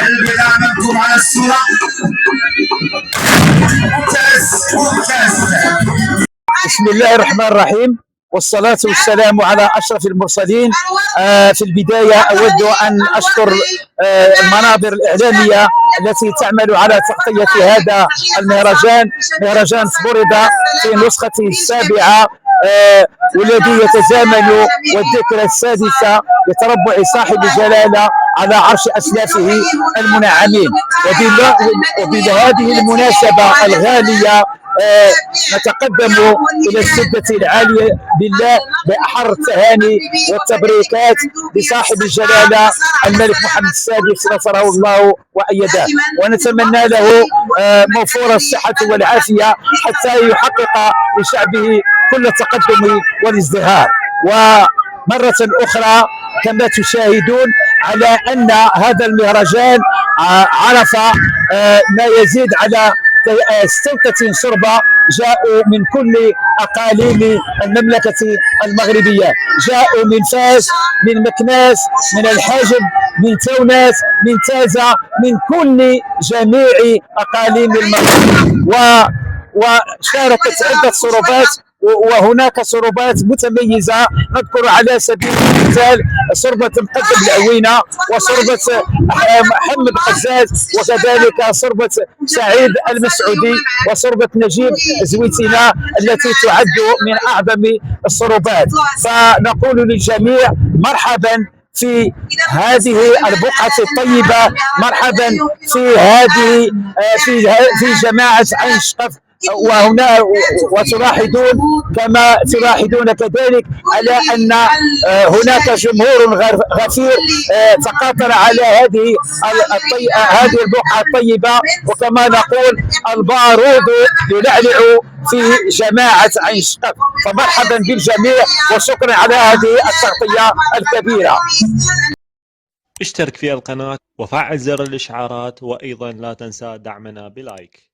البداية مكتوب على الصورة. ممتاز ممتاز. بسم الله الرحمن الرحيم، والصلاة والسلام على أشرف المرسلين. في البداية أود أن أشكر المنابر الإعلامية التي تعمل على تغطية هذا المهرجان، مهرجان سبوريدا في نسخته السابعة، والذي يتزامن والذكرى السادسة لتربع صاحب الجلالة على عرش أسلافه المنعمين. وبهذه المناسبة الغالية نتقدم إلى السدة العالية بالله بأحر التهاني والتبريكات لصاحب الجلالة الملك محمد السادس نصره الله وأيده، ونتمنى له موفور الصحة والعافية حتى يحقق لشعبه كل التقدم والازدهار. ومرة أخرى كما تشاهدون على أن هذا المهرجان عرف ما يزيد على 36 شربة جاءوا من كل أقاليم المملكة المغربية، جاءوا من فاس، من مكناس، من الحاجب، من تونس، من تازة، من كل جميع أقاليم المغرب، وشاركت عدة صروبات، وهناك صروبات متميزة. نذكر على سبيل المثال صربة مقدم العوينة، وصربة محمد قزاز، وكذلك صربة سعيد المسعودي، وصربة نجيب زويتينا التي تعد من أعظم الصروبات. فنقول للجميع مرحبا في هذه البقعة الطيبة، مرحبا في هذه في جماعة عين شقف. وهنا وتلاحظون كما تلاحظون كذلك على ان هناك جمهور غفير تقاطر على هذه البقعه الطيبه، وكما نقول البارود يلعلع في جماعه عين شقف. فمرحبا بالجميع وشكرا على هذه التغطيه الكبيره. اشترك في القناة وفعل زر الإشعارات، وأيضا لا تنسى دعمنا بلايك.